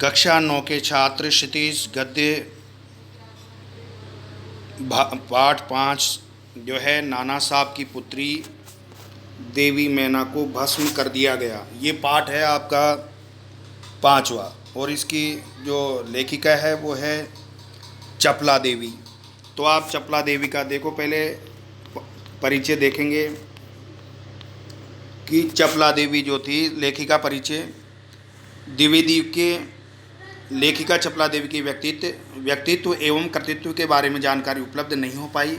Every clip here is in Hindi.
कक्षा 9 के छात्र क्षितिज गद्य पाठ 5 जो है नाना साहब की पुत्री देवी मैना को भस्म कर दिया गया। ये पाठ है आपका 5वां और इसकी जो लेखिका है वो है चपला देवी। तो आप चपला देवी का देखो, पहले परिचय देखेंगे कि चपला देवी जो थी लेखिका परिचय। द्विवेदी के लेखिका चपला देवी की व्यक्तित्व एवं कृतित्व के बारे में जानकारी उपलब्ध नहीं हो पाई।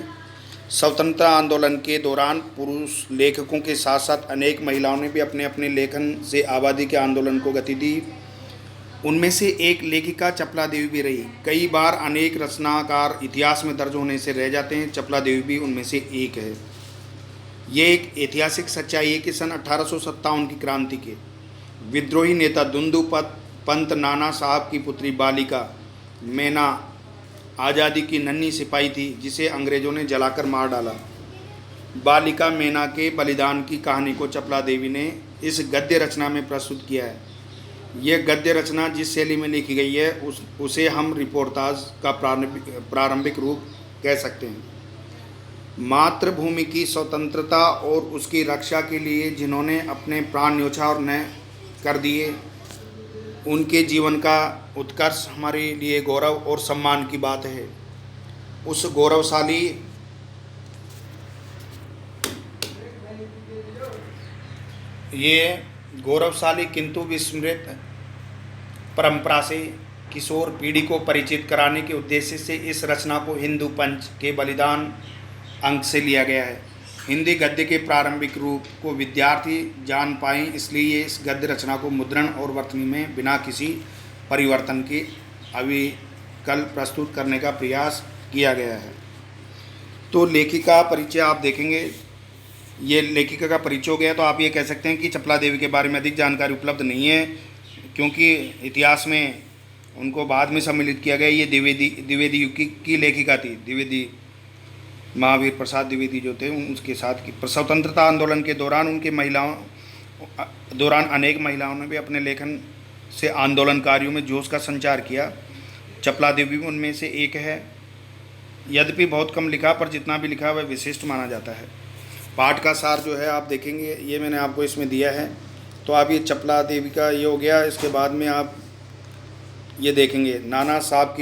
स्वतंत्रता आंदोलन के दौरान पुरुष लेखकों के साथ साथ अनेक महिलाओं ने भी अपने अपने लेखन से आबादी के आंदोलन को गति दी। उनमें से एक लेखिका चपला देवी भी रही। कई बार अनेक रचनाकार इतिहास में दर्ज होने से रह जाते हैं, चपला देवी भी उनमें से एक है। ये एक ऐतिहासिक सच्चाई है कि सन 1857 की क्रांति के विद्रोही नेता दुंदू पंत नाना साहब की पुत्री बालिका मैना आज़ादी की नन्ही सिपाही थी जिसे अंग्रेज़ों ने जलाकर मार डाला। बालिका मैना के बलिदान की कहानी को चपला देवी ने इस गद्य रचना में प्रस्तुत किया है। यह गद्य रचना जिस शैली में लिखी गई है उसे हम रिपोर्टाज का प्रारंभिक रूप कह सकते हैं। मातृभूमि की स्वतंत्रता और उसकी रक्षा के लिए जिन्होंने अपने प्राण न्यौछावर न कर दिए, उनके जीवन का उत्कर्ष हमारे लिए गौरव और सम्मान की बात है। उस गौरवशाली किंतु विस्मृत परंपरा से किशोर पीढ़ी को परिचित कराने के उद्देश्य से इस रचना को हिंदू पंच के बलिदान अंक से लिया गया है। हिंदी गद्य के प्रारंभिक रूप को विद्यार्थी जान पाएं, इसलिए इस गद्य रचना को मुद्रण और वर्तनी में बिना किसी परिवर्तन के अविकल प्रस्तुत करने का प्रयास किया गया है। तो लेखिका परिचय आप देखेंगे, ये लेखिका का परिचय हो गया। तो आप ये कह सकते हैं कि चपला देवी के बारे में अधिक जानकारी उपलब्ध नहीं है, क्योंकि इतिहास में उनको बाद में सम्मिलित किया गया। ये द्विवेदी युग की लेखिका थी। द्विवेदी महावीर प्रसाद द्विवेदी जो थे उनके साथ की स्वतंत्रता आंदोलन के दौरान अनेक महिलाओं ने भी अपने लेखन से आंदोलनकारियों में जोश का संचार किया। चपला देवी भी उनमें से एक है। यद्यपि बहुत कम लिखा, पर जितना भी लिखा वह विशिष्ट माना जाता है। पाठ का सार जो है आप देखेंगे, ये मैंने आपको इसमें दिया है। तो आप ये चपला देवी का ये हो गया। इसके बाद में आप ये देखेंगे नाना साहब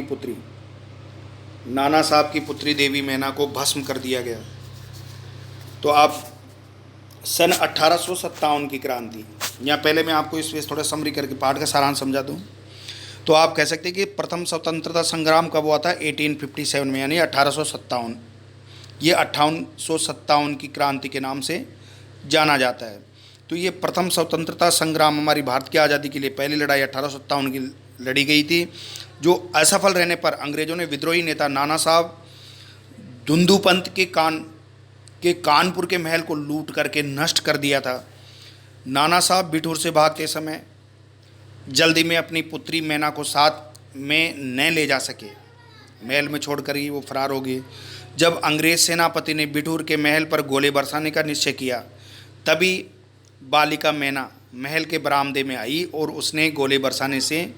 की पुत्री देवी मैना को भस्म कर दिया गया। तो आप सन 1857 की क्रांति, या पहले मैं आपको इस थोड़ा समरी करके पाठ का सारांश समझा दूं। तो आप कह सकते हैं कि प्रथम स्वतंत्रता संग्राम कब हुआ था? 1857 में, यानी 1857। ये 1857 की क्रांति के नाम से जाना जाता है। तो ये प्रथम स्वतंत्रता संग्राम हमारी भारत की आज़ादी के लिए पहली लड़ाई 1857 की लड़ी गई थी, जो असफल रहने पर अंग्रेज़ों ने विद्रोही नेता नाना साहब दुंदूपंत के कानपुर के महल को लूट करके नष्ट कर दिया था। नाना साहब बिठूर से भागते समय जल्दी में अपनी पुत्री मैना को साथ में न ले जा सके, महल में छोड़कर ही वो फरार हो गए। जब अंग्रेज सेनापति ने बिठूर के महल पर गोले बरसाने का निश्चय किया, तभी बालिका मैना महल के बरामदे में आई और उसने गोले बरसाने से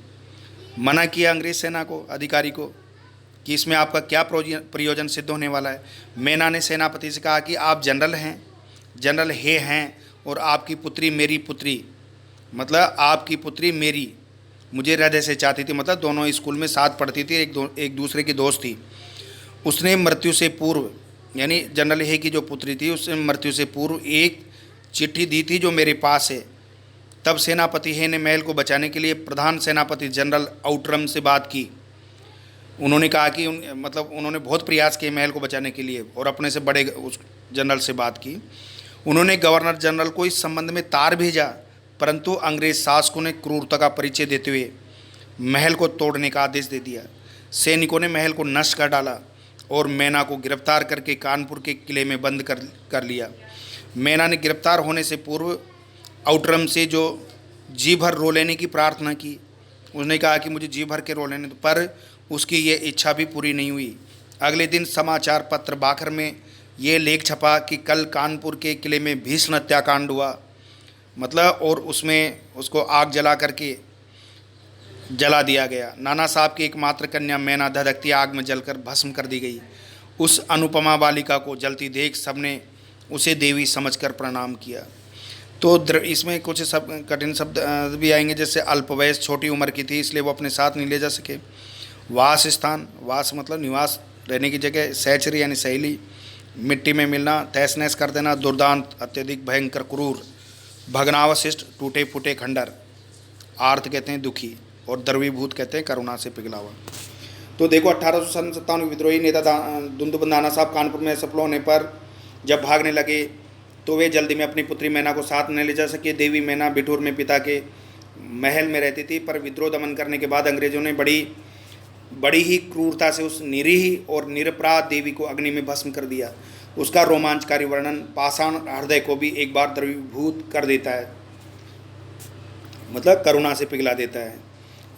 मना किया अंग्रेज सेना को, अधिकारी को, कि इसमें आपका क्या प्रयोजन सिद्ध होने वाला है। मैना ने सेनापति से कहा कि आप जनरल हैं और आपकी पुत्री मेरी पुत्री, मतलब आपकी पुत्री मेरी मुझे हृदय से चाहती थी। मतलब दोनों स्कूल में साथ पढ़ती थी, एक दूसरे की दोस्त थी। उसने मृत्यु से पूर्व, यानी जनरल हे की जो पुत्री थी, उसने मृत्यु से पूर्व एक चिट्ठी दी थी जो मेरे पास है। तब सेनापति हे ने महल को बचाने के लिए प्रधान सेनापति जनरल आउटरम से बात की। उन्होंने कहा कि उन्होंने बहुत प्रयास किए महल को बचाने के लिए और अपने से बड़े उस जनरल से बात की। उन्होंने गवर्नर जनरल को इस संबंध में तार भेजा, परंतु अंग्रेज शासकों ने क्रूरता का परिचय देते हुए महल को तोड़ने का आदेश दे दिया। सैनिकों ने महल को नष्ट कर डाला और मैना को गिरफ्तार करके कानपुर के किले में बंद कर लिया। मैना ने गिरफ्तार होने से पूर्व आउटरम से जो जी भर रो लेने की प्रार्थना की। उसने कहा कि मुझे जी भर के रो लेने दो, पर उसकी ये इच्छा भी पूरी नहीं हुई। अगले दिन समाचार पत्र बाखर में ये लेख छपा कि कल कानपुर के किले में भीषण हत्याकांड हुआ, मतलब, और उसमें उसको आग जला करके जला दिया गया। नाना साहब की एकमात्र कन्या मैना धधकती आग में जलकर भस्म कर दी गई। उस अनुपमा बालिका को जलती देख सबने उसे देवी समझकर प्रणाम किया। तो इसमें कुछ सब कठिन शब्द भी आएंगे, जैसे अल्पवयस, छोटी उम्र की थी इसलिए वो अपने साथ नहीं ले जा सके। वास स्थान, वास मतलब निवास, रहने की जगह। सहचरी यानी सहेली, मिट्टी में मिलना, तहस नहस कर देना। दुर्दांत, अत्यधिक भयंकर, क्रूर। भग्नावशिष्ट, टूटे फूटे खंडर। आर्त कहते हैं दुखी, और द्रवीभूत कहते हैं करुणा से पिघला हुआ। तो देखो 1857 विद्रोही नेता दुंदुभ नाना साहब कानपुर में सफल होने पर जब भागने लगे तो वे जल्दी में अपनी पुत्री मैना को साथ न ले जा सके। देवी मैना बिठूर में पिता के महल में रहती थी, पर विद्रोह दमन करने के बाद अंग्रेजों ने बड़ी ही क्रूरता से उस निरीह और निरपराध देवी को अग्नि में भस्म कर दिया। उसका रोमांचकारी वर्णन पाषाण हृदय को भी एक बार द्रवीभूत कर देता है, मतलब करुणा से पिघला देता है।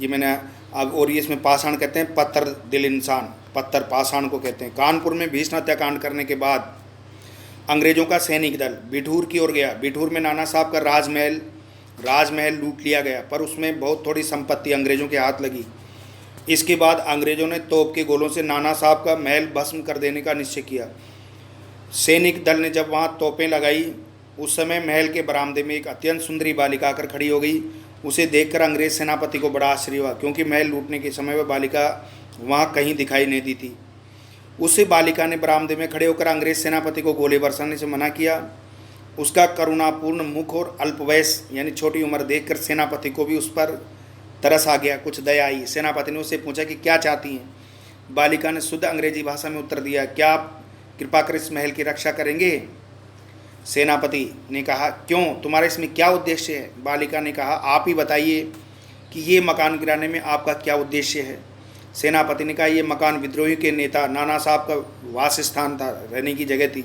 ये मैंने अब, और ये इसमें पाषाण कहते हैं पत्थर दिल इंसान, पत्थर पाषाण को कहते हैं। कानपुर में भीषण हत्याकांड करने के बाद अंग्रेजों का सैनिक दल बिठूर की ओर गया। बिठूर में नाना साहब का राजमहल लूट लिया गया, पर उसमें बहुत थोड़ी संपत्ति अंग्रेजों के हाथ लगी। इसके बाद अंग्रेजों ने तोप के गोलों से नाना साहब का महल भस्म कर देने का निश्चय किया। सैनिक दल ने जब वहां तोपें लगाई, उस समय महल के बरामदे में एक अत्यंत सुंदरी बालिका आकर खड़ी हो गई। उसे देखकर अंग्रेज सेनापति को बड़ा आश्चर्य हुआ, क्योंकि महल लूटने के समय वह बालिका वहां कहीं दिखाई नहीं दी थी। उस बालिका ने बरामदे में खड़े होकर अंग्रेज सेनापति को गोले बरसाने से मना किया। उसका करुणापूर्ण मुख और अल्पवयस यानी छोटी उम्र देखकर सेनापति को भी उस पर तरस आ गया, कुछ दया आई। सेनापति ने उससे पूछा कि क्या चाहती हैं। बालिका ने शुद्ध अंग्रेजी भाषा में उत्तर दिया, क्या आप कृपा कर इस महल की रक्षा करेंगे। सेनापति ने कहा, क्यों, तुम्हारा इसमें क्या उद्देश्य है। बालिका ने कहा, आप ही बताइए कि ये मकान गिराने में आपका क्या उद्देश्य है। सेनापति ने कहा, ये मकान विद्रोही के नेता नाना साहब का वास स्थान था, रहने की जगह थी।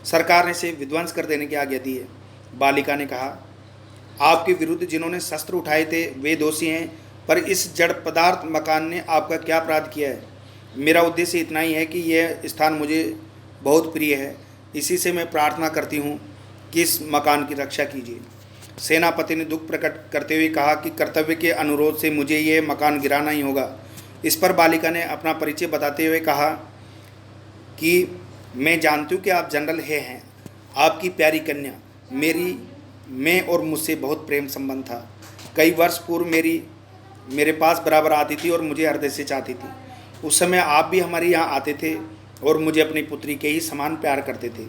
सरकार ने इसे विध्वंस कर देने की आज्ञा दी है। बालिका ने कहा, आपके विरुद्ध जिन्होंने शस्त्र उठाए थे वे दोषी हैं, पर इस जड़ पदार्थ मकान ने आपका क्या अपराध किया है। मेरा उद्देश्य इतना ही है कि यह स्थान मुझे बहुत प्रिय है, इसी से मैं प्रार्थना करती हूँ कि इस मकान की रक्षा कीजिए। सेनापति ने दुख प्रकट करते हुए कहा कि कर्तव्य के अनुरोध से मुझे यह मकान गिराना ही होगा। इस पर बालिका ने अपना परिचय बताते हुए कहा कि मैं जानती हूँ कि आप जनरल हैं, आपकी प्यारी कन्या मैं और मुझसे बहुत प्रेम संबंध था। कई वर्ष पूर्व मेरे पास बराबर आती थी और मुझे हृदय से चाहती थी। उस समय आप भी हमारे यहाँ आते थे और मुझे अपनी पुत्री के ही समान प्यार करते थे।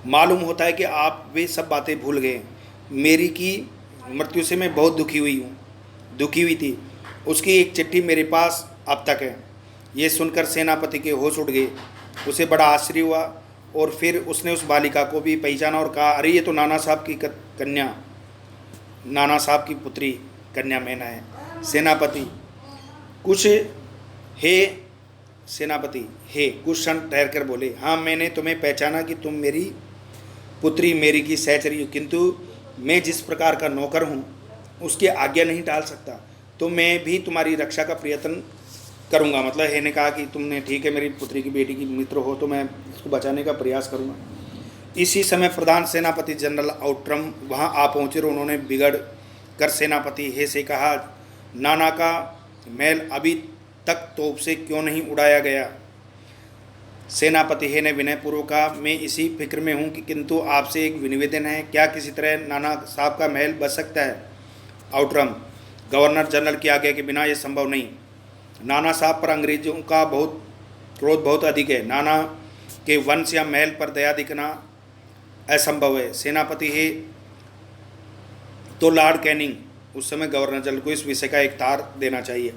मालूम होता है कि आप वे सब बातें भूल गए। मेरी की मृत्यु से मैं बहुत दुखी हुई थी। उसकी एक चिट्ठी मेरे पास अब तक है। ये सुनकर सेनापति के होश उड़ गए। उसे बड़ा आश्चर्य हुआ और फिर उसने उस बालिका को भी पहचाना और कहा, अरे ये तो नाना साहब की कन्या, नाना साहब की पुत्री कन्या मैना है। सेनापति कुछ क्षण ठहर कर बोले, हाँ मैंने तुम्हें पहचाना कि तुम मेरी पुत्री मेरी की सहचरी हो, किंतु मैं जिस प्रकार का नौकर हूँ उसकी आज्ञा नहीं टाल सकता, तो मैं भी तुम्हारी रक्षा का प्रयत्न करूँगा। मतलब है ने कहा कि तुमने ठीक है मेरी पुत्री की बेटी की मित्र हो तो मैं इसको बचाने का प्रयास करूँगा। इसी समय प्रधान सेनापति जनरल आउट्रम वहाँ आ पहुँचे और उन्होंने बिगड़ कर सेनापति हे से कहा, नाना का महल अभी तक तोप से क्यों नहीं उड़ाया गया। सेनापति हे ने विनयपूर्वक कहा, मैं इसी फिक्र में हूँ कि किंतु आपसे एक निवेदन है, क्या किसी तरह नाना साहब का महल बच सकता है। आउट्रम, गवर्नर जनरल की आज्ञा के बिना यह संभव नहीं। नाना साहब पर अंग्रेजों का क्रोध बहुत अधिक है। नाना के वंश या महल पर दया दिखना असंभव है। सेनापति हे तो लॉर्ड कैनिंग उस समय गवर्नर जनरल को इस विषय का एक तार देना चाहिए।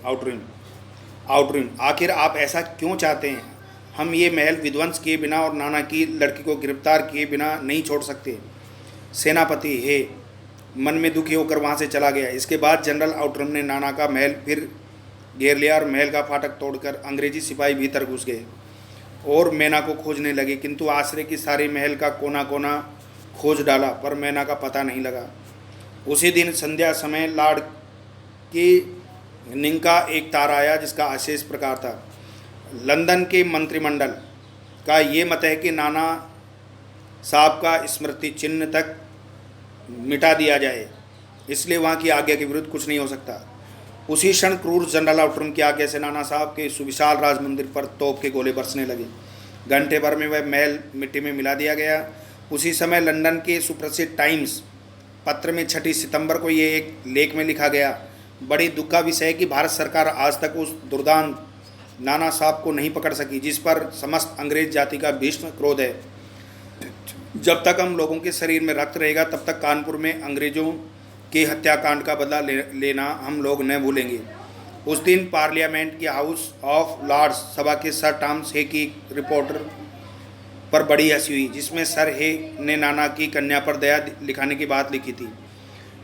आउटरिम, आखिर आप ऐसा क्यों चाहते हैं। हम ये महल विध्वंस किए बिना और नाना की लड़की को गिरफ्तार किए बिना नहीं छोड़ सकते। सेनापति हे मन में दुखी होकर वहाँ से चला गया। इसके बाद जनरल आउटरम ने नाना का महल फिर घेर लिया और महल का फाटक तोड़कर अंग्रेजी सिपाही भीतर घुस गए और मैना को खोजने लगे, किंतु आश्रय की सारे महल का कोना कोना खोज डाला पर मैना का पता नहीं लगा। उसी दिन संध्या समय लॉर्ड की निंग का एक तार आया जिसका आशय इस प्रकार था, लंदन के मंत्रिमंडल का ये मत है कि नाना साहब का स्मृति चिन्ह तक मिटा दिया जाए, इसलिए वहाँ की आज्ञा के विरुद्ध कुछ नहीं हो सकता। उसी क्षण क्रूर जनरल आउटरम की आज्ञा से नाना साहब के सुविशाल राज मंदिर पर तोप के गोले बरसने लगे। घंटे भर में वह महल मिट्टी में मिला दिया गया। उसी समय लंदन के सुप्रसिद्ध टाइम्स पत्र में 6 सितंबर को ये एक लेख में लिखा गया, बड़ी दुख का विषय है कि भारत सरकार आज तक उस दुर्दांत नाना साहब को नहीं पकड़ सकी जिस पर समस्त अंग्रेज जाति का भीष्म क्रोध है। जब तक हम लोगों के शरीर में रक्त रहेगा तब तक कानपुर में अंग्रेजों के हत्याकांड का बदला लेना हम लोग न भूलेंगे। उस दिन पार्लियामेंट की हाउस ऑफ लॉर्ड्स सभा के सर टॉमस हे की रिपोर्टर पर बड़ी हंसी हुई, जिसमें सर हे ने नाना की कन्या पर दया दिखाने की बात लिखी थी।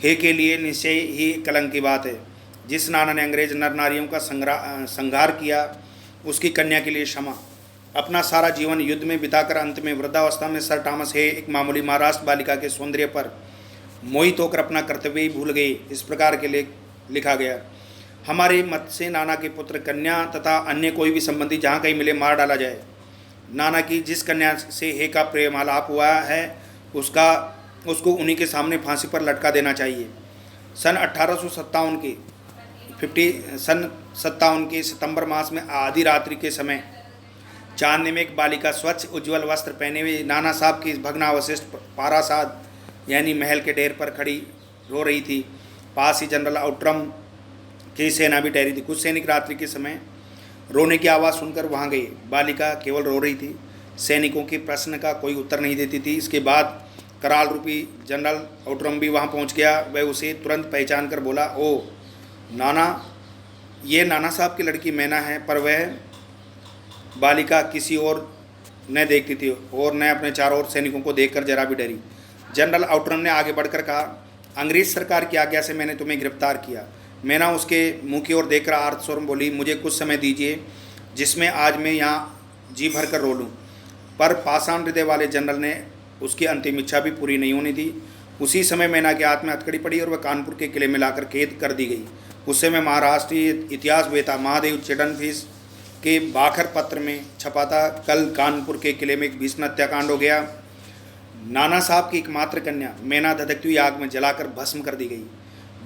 हे के लिए निश्चय ही कलंक की बात है। जिस नाना ने अंग्रेज नर नारियों का संहार किया उसकी कन्या के लिए क्षमा। अपना सारा जीवन युद्ध में बिताकर अंत में वृद्धावस्था में सर टॉमस हे एक मामूली महाराष्ट्र बालिका के सौंदर्य पर मोहित होकर अपना कर्तव्य ही भूल गए। इस प्रकार के लेख लिखा गया, हमारे मत से नाना के पुत्र कन्या तथा अन्य कोई भी संबंधी जहाँ कहीं मिले मार डाला जाए। नाना की जिस कन्या से हे का प्रेमालाप हुआ है उसको उन्हीं के सामने फांसी पर लटका देना चाहिए। सन 1857 के सितंबर मास में आधी रात्रि के समय चांदनी में एक बालिका स्वच्छ उज्ज्वल वस्त्र पहने हुए नाना साहब की भग्नावशिष्ट पारासाद यानी महल के ढेर पर खड़ी रो रही थी। पास ही जनरल आउटरम की सेना भी ठहरी थी। कुछ सैनिक रात्रि के समय रोने की आवाज़ सुनकर वहां गए। बालिका केवल रो रही थी, सैनिकों के प्रश्न का कोई उत्तर नहीं देती थी। इसके बाद कराल रूपी जनरल आउटरम भी वहां पहुंच गया। वह उसे तुरंत पहचान कर बोला, ओ नाना, ये नाना साहब की लड़की मैना है। पर वह बालिका किसी और न देखती थी और न अपने चारों ओर सैनिकों को देखकर जरा भी डरी। जनरल आउटरम ने आगे बढ़कर कहा, अंग्रेज सरकार की आज्ञा से मैंने तुम्हें गिरफ्तार किया। मैना उसके मुंह की ओर देखकर आर्त स्वर में बोली, मुझे कुछ समय दीजिए जिसमें आज मैं यहाँ जी भर कर रो लूँ। पर पाषाण हृदय वाले जनरल ने उसकी अंतिम इच्छा भी पूरी नहीं होने दी। उसी समय मैना के हाथ में हथकड़ी पड़ी और वह कानपुर के किले में लाकर कैद कर दी गई। उस समय महाराष्ट्रीय इतिहास वेता महादेव चिडनफिस के बाखर पत्र में छपा था, कल कानपुर के किले में एक भीषण हत्याकांड हो गया। नाना साहब की एकमात्र कन्या मैना धधकती हुई आग में जलाकर भस्म कर दी गई।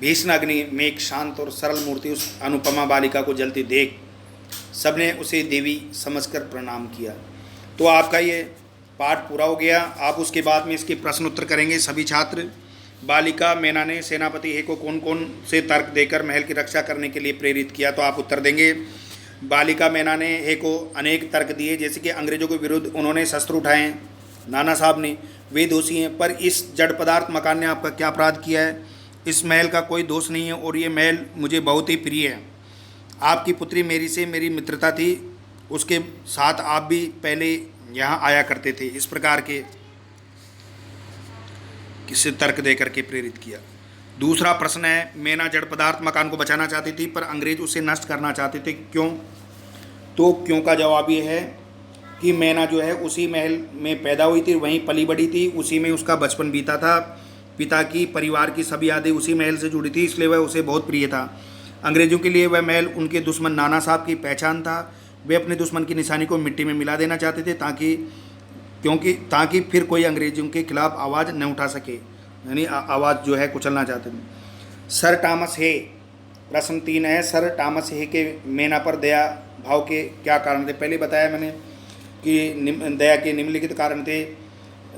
भीषण अग्नि में एक शांत और सरल मूर्ति उस अनुपमा बालिका को जलती देख सबने उसे देवी समझकर प्रणाम किया। तो आपका ये पाठ पूरा हो गया। आप उसके बाद में इसके प्रश्न उत्तर करेंगे सभी छात्र। बालिका मैना ने सेनापति हे को कौन कौन से तर्क देकर महल की रक्षा करने के लिए प्रेरित किया, तो आप उत्तर देंगे। बालिका मैना ने हे को अनेक तर्क दिए, जैसे कि अंग्रेजों के विरुद्ध उन्होंने शस्त्र उठाए, नाना साहब ने, वे दोषी हैं। पर इस जड़ पदार्थ मकान ने आपका क्या अपराध किया है? इस महल का कोई दोष नहीं है और ये महल मुझे बहुत ही प्रिय है। आपकी पुत्री मेरी से मेरी मित्रता थी, उसके साथ आप भी पहले यहाँ आया करते थे। इस प्रकार के किसी तर्क दे करके प्रेरित किया। दूसरा प्रश्न है, मैना जड़ पदार्थ मकान को बचाना चाहती थी पर अंग्रेज उसे नष्ट करना चाहते थे, क्यों? तो क्यों का जवाब ये है कि मैना जो है उसी महल में पैदा हुई थी, वहीं पली बड़ी थी, उसी में उसका बचपन बीता था। पिता की परिवार की सभी यादें उसी महल से जुड़ी थी, इसलिए वह उसे बहुत प्रिय था। अंग्रेजों के लिए वह महल उनके दुश्मन नाना साहब की पहचान था। वे अपने दुश्मन की निशानी को मिट्टी में मिला देना चाहते थे ताकि फिर कोई अंग्रेजों के खिलाफ आवाज़ न उठा सके, यानी आवाज़ जो है कुचलना चाहते थे। सर टॉमस हे, प्रश्न 3 है, सर टॉमस हे के मैना पर दया भाव के क्या कारण थे? पहले बताया मैंने कि दया के निम्नलिखित कारण थे।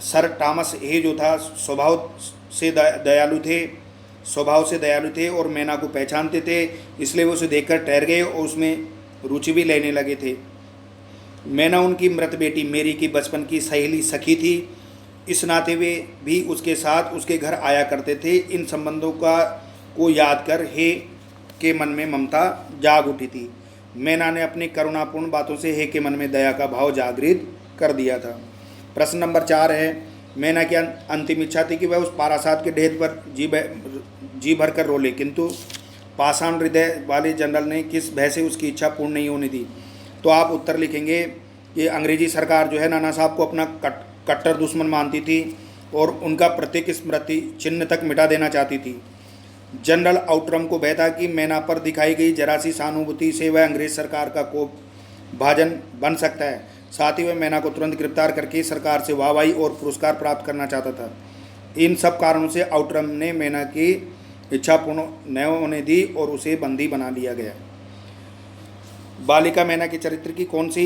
सर टॉमस हे जो था स्वभाव से दयालु थे और मैना को पहचानते थे, इसलिए वो उसे देखकर ठहर गए और उसमें रुचि भी लेने लगे थे। मैना उनकी मृत बेटी मेरी की बचपन की सहेली सखी थी, इस नाते वे भी उसके साथ उसके घर आया करते थे। इन संबंधों को याद कर हे के मन में ममता जाग उठी थी। मैना ने अपनी करुणापूर्ण बातों से हे के मन में दया का भाव जागृत कर दिया था। प्रश्न नंबर 4 है, मैना की अंतिम इच्छा थी कि वह उस पारासात के ढेर पर जी भर कर रोले, किंतु पाषाण हृदय वाले जनरल ने किस भय से उसकी इच्छा पूर्ण नहीं होने दी? तो आप उत्तर लिखेंगे कि अंग्रेजी सरकार जो है नाना साहब को अपना कट्टर दुश्मन मानती थी और उनका प्रत्येक स्मृति चिन्ह तक मिटा देना चाहती थी। जनरल आउटरम को भय था कि मैना पर दिखाई गई जरा सी सहानुभूति से वह अंग्रेज सरकार का कोप भाजन बन सकता है। साथ ही वह मैना को तुरंत गिरफ्तार करके सरकार से वाहवाही और पुरस्कार प्राप्त करना चाहता था। इन सब कारणों से आउटरम ने मैना की इच्छा पूर्ण न होने दी और उसे बंदी बना लिया गया। बालिका मैना के चरित्र की कौन सी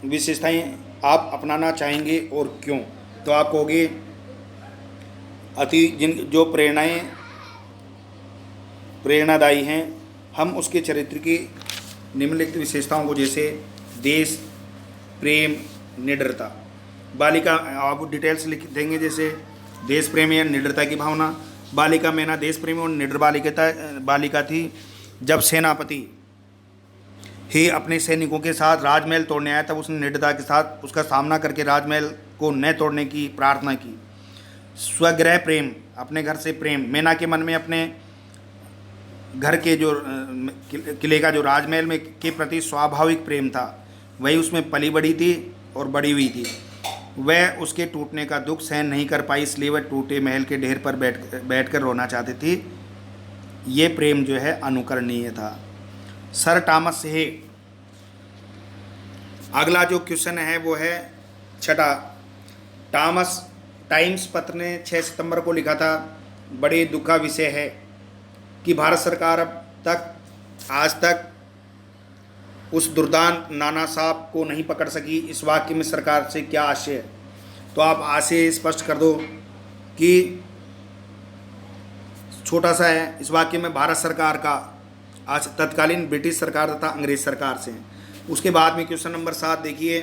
विशेषताएं आप अपनाना चाहेंगे और क्यों? तो आप कहोगे जिन जो प्रेरणादायी हैं, हम उसके चरित्र की निम्नलिखित विशेषताओं को, जैसे देश प्रेम, निडरता। बालिका आप डिटेल्स लिख देंगे, जैसे देश प्रेम या निडरता की भावना। बालिका मैना देश प्रेमी और निडर बालिका थी। जब सेनापति ही अपने सैनिकों के साथ राजमहल तोड़ने आया, तब उसने निडरता के साथ उसका सामना करके राजमहल को न तोड़ने की प्रार्थना की। स्वगृह प्रेम, अपने घर से प्रेम। मैना के मन में अपने घर के जो किले का जो राजमहल में के प्रति स्वाभाविक प्रेम था, वही उसमें पली बड़ी थी और बड़ी हुई थी। वह उसके टूटने का दुख सहन नहीं कर पाई, इसलिए वह टूटे महल के ढेर पर बैठकर रोना चाहती थी। ये प्रेम जो है अनुकरणीय था। सर टॉमस हे, अगला जो क्वेश्चन है वो है छठा। टॉमस टाइम्स पत्र ने 6 सितंबर को लिखा था, बड़े दुख का विषय है कि भारत सरकार अब आज तक उस दुर्दांत नाना साहब को नहीं पकड़ सकी। इस वाक्य में सरकार से क्या आशय है? तो आप आशय स्पष्ट कर दो कि छोटा सा है। इस वाक्य में भारत सरकार का आज तत्कालीन ब्रिटिश सरकार तथा अंग्रेज सरकार से। उसके बाद में क्वेश्चन नंबर 7 देखिए,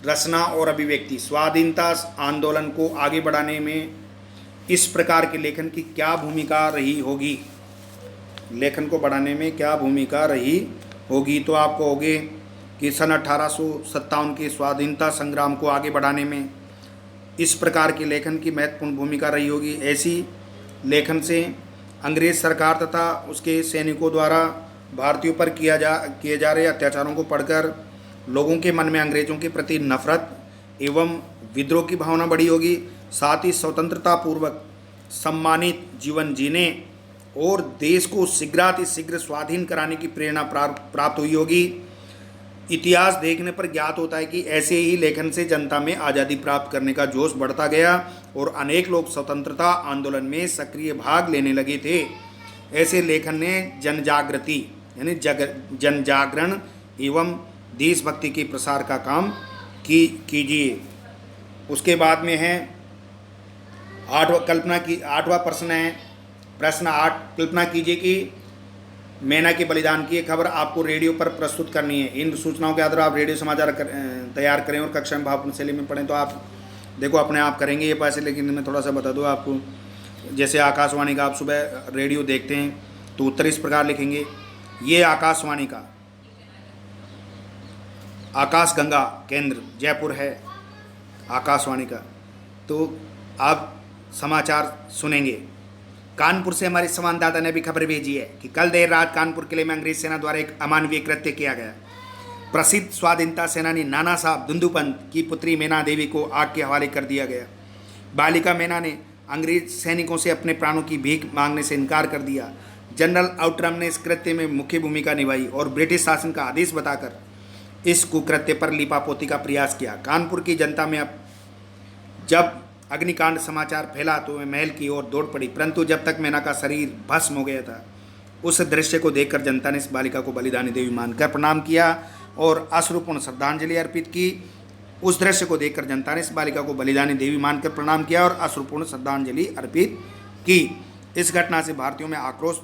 रचना और अभिव्यक्ति। स्वाधीनता आंदोलन को आगे बढ़ाने में इस प्रकार के लेखन की क्या भूमिका रही होगी? लेखन को बढ़ाने में क्या भूमिका रही होगी? तो आप कहोगे कि सन 1857 के स्वाधीनता संग्राम को आगे बढ़ाने में इस प्रकार के लेखन की महत्वपूर्ण भूमिका रही होगी। ऐसी लेखन से अंग्रेज सरकार तथा उसके सैनिकों द्वारा भारतीयों पर किए जा रहे अत्याचारों को पढ़कर लोगों के मन में अंग्रेजों के प्रति नफरत एवं विद्रोह की भावना बढ़ी होगी। साथ ही स्वतंत्रता पूर्वक सम्मानित जीवन जीने और देश को शीघ्र स्वाधीन कराने की प्रेरणा प्राप्त हुई होगी। इतिहास देखने पर ज्ञात होता है कि ऐसे ही लेखन से जनता में आज़ादी प्राप्त करने का जोश बढ़ता गया और अनेक लोग स्वतंत्रता आंदोलन में सक्रिय भाग लेने लगे थे। ऐसे लेखन ने जनजागृति यानी जनजागरण एवं देशभक्ति के प्रसार का काम कीजिए। उसके बाद में है आठवां प्रश्न है, प्रश्न 8, कल्पना कीजिए कि मैना के बलिदान की एक खबर आपको रेडियो पर प्रस्तुत करनी है। इन सूचनाओं के आधार आप रेडियो समाचार तैयार करें और कक्षा में भावपूर्ण शैली में पढ़ें। तो आप देखो अपने आप करेंगे ये पैसे, लेकिन मैं थोड़ा सा बता दूँ आपको। जैसे आकाशवाणी का आप सुबह रेडियो देखते हैं तो उत्तर इस प्रकार लिखेंगे, ये आकाशवाणी का आकाशगंगा केंद्र जयपुर है आकाशवाणी का। तो आप समाचार सुनेंगे। कानपुर से हमारे संवाददाता ने भी खबर भेजी है कि कल देर रात कानपुर किले में अंग्रेज सेना द्वारा एक अमानवीय कृत्य किया गया। प्रसिद्ध स्वाधीनता सेनानी नाना साहब दुंदुपंत की पुत्री मैना देवी को आग के हवाले कर दिया गया। बालिका मैना ने अंग्रेज सैनिकों से अपने प्राणों की भीख मांगने से इनकार कर दिया। जनरल आउटरम ने इस कृत्य में मुख्य भूमिका निभाई और ब्रिटिश शासन का आदेश बताकर इस कुकृत्य पर लिपापोती का प्रयास किया। कानपुर की जनता में अब जब अग्निकांड समाचार फैला तो वह महल की ओर दौड़ पड़ी, परंतु जब तक मैना का शरीर भस्म हो गया था, उस दृश्य को देखकर जनता ने इस बालिका को बलिदानी देवी मानकर प्रणाम किया और अश्रुपूर्ण श्रद्धांजलि अर्पित की। उस दृश्य को देखकर जनता ने इस बालिका को बलिदानी देवी मानकर प्रणाम किया और अश्रुपूर्ण श्रद्धांजलि अर्पित की। इस घटना से भारतीयों में आक्रोश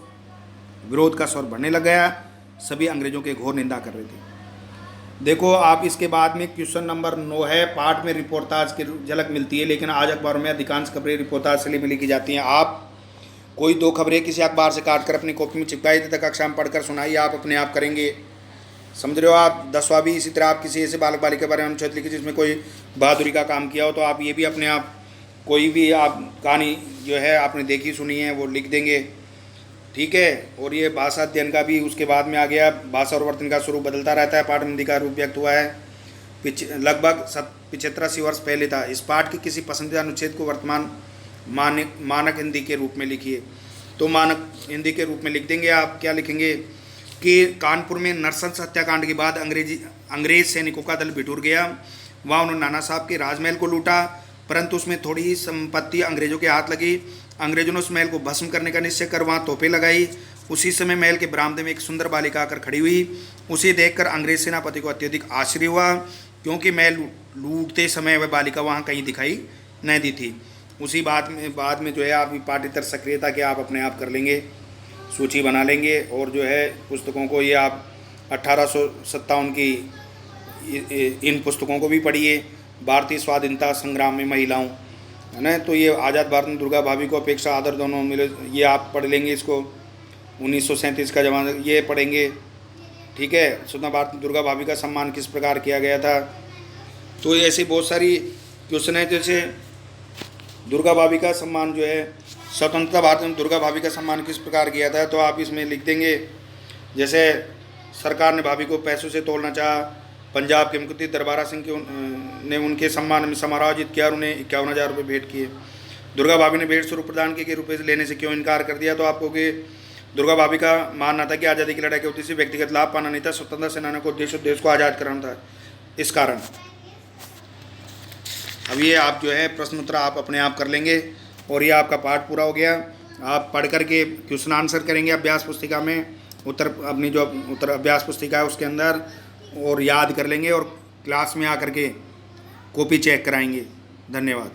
विरोध का स्वर बढ़ने लग गया। सभी अंग्रेजों के घोर निंदा कर रहे थे। देखो आप इसके बाद में क्वेश्चन नंबर 9 है, पाठ में रिपोर्टाज की झलक मिलती है, लेकिन आज अखबारों में अधिकांश खबरें रिपोर्टाज से लिखी जाती हैं। आप कोई 2 खबरें किसी अखबार से काटकर अपनी कॉपी में चिपकाइए तथा कक्षा में पढ़कर सुनाइए। आप अपने आप करेंगे, समझ रहे हो आप। 10वां भी इसी तरह आप किसी ऐसे बालक बालिका के बारे में अनुच्छेद लिखिए जिसमें कोई बहादुरी का काम किया हो, तो आप ये भी अपने आप कोई भी आप कहानी जो है आपने देखी सुनी है वो लिख देंगे, ठीक है। और ये भाषा अध्ययन का भी उसके बाद में आ गया। भाषा और वर्तन का स्वरूप बदलता रहता है। पाठ में हिंदी का रूप व्यक्त हुआ है लगभग 85 वर्ष पहले था। इस पाठ के किसी पसंदीदा अनुच्छेद को वर्तमान मानक हिंदी के रूप में लिखिए। तो मानक हिंदी के रूप में लिख देंगे। आप क्या लिखेंगे कि कानपुर में नरसंस हत्याकांड के बाद अंग्रेज सैनिकों का दल बिठूर गया। वहाँ उन्होंने नाना साहब के राजमहल को लूटा, परंतु उसमें थोड़ी ही संपत्ति अंग्रेजों के हाथ लगी। अंग्रेजों ने उस महल को भस्म करने का निश्चय कर वहाँ तोपें लगाई। उसी समय महल के बरामदे में एक सुंदर बालिका आकर खड़ी हुई। उसे देखकर अंग्रेज सेनापति को अत्यधिक आश्चर्य हुआ, क्योंकि महल लूटते समय वह बालिका वहाँ कहीं दिखाई नहीं दी थी। उसी बाद में जो है आप पाठ्येतर सक्रियता के आप अपने आप कर लेंगे, सूची बना लेंगे। और जो है पुस्तकों को ये आप 1857 की इन पुस्तकों को भी पढ़िए। भारतीय स्वाधीनता संग्राम में महिलाओं, है ना, तो ये आज़ाद भारत में दुर्गा भाभी को अपेक्षा आदर दोनों मिले, ये आप पढ़ लेंगे। इसको 1937 का जमाना ये पढ़ेंगे, ठीक है। स्वतंत्र भारत में दुर्गा भाभी का सम्मान किस प्रकार किया गया था। तो ऐसी बहुत सारी क्वेश्चन है, जैसे दुर्गा भाभी का सम्मान जो है, स्वतंत्रता भारत में दुर्गा भाभी का सम्मान किस प्रकार किया था, तो आप इसमें लिख देंगे। जैसे सरकार ने भाभी को पैसों से तोड़ना चाहा, पंजाब के मुख्यमंत्री दरबारा सिंह ने उनके सम्मान में समारोह आयोजित किया और उन्हें 51,000 रुपये भेंट किए। दुर्गा भाभी ने भेंट स्वरूप प्रदान किए रुपये लेने से क्यों इनकार कर दिया, तो आपको कि दुर्गा भाभी का मानना था कि आज़ादी की लड़ाई के उद्देश्य से व्यक्तिगत लाभ पाना नहीं था, स्वतंत्रता सेनानियों को उद्देश्य देश को आज़ाद कराना था, इस कारण। अब ये आप जो है प्रश्न उत्तर आप अपने आप कर लेंगे और ये आपका पाठ पूरा हो गया। आप पढ़ करके क्वेश्चन आंसर करेंगे अभ्यास पुस्तिका में, अपनी जो उत्तर अभ्यास पुस्तिका है उसके अंदर, और याद कर लेंगे और क्लास में आकर के कॉपी चेक कराएंगे। धन्यवाद।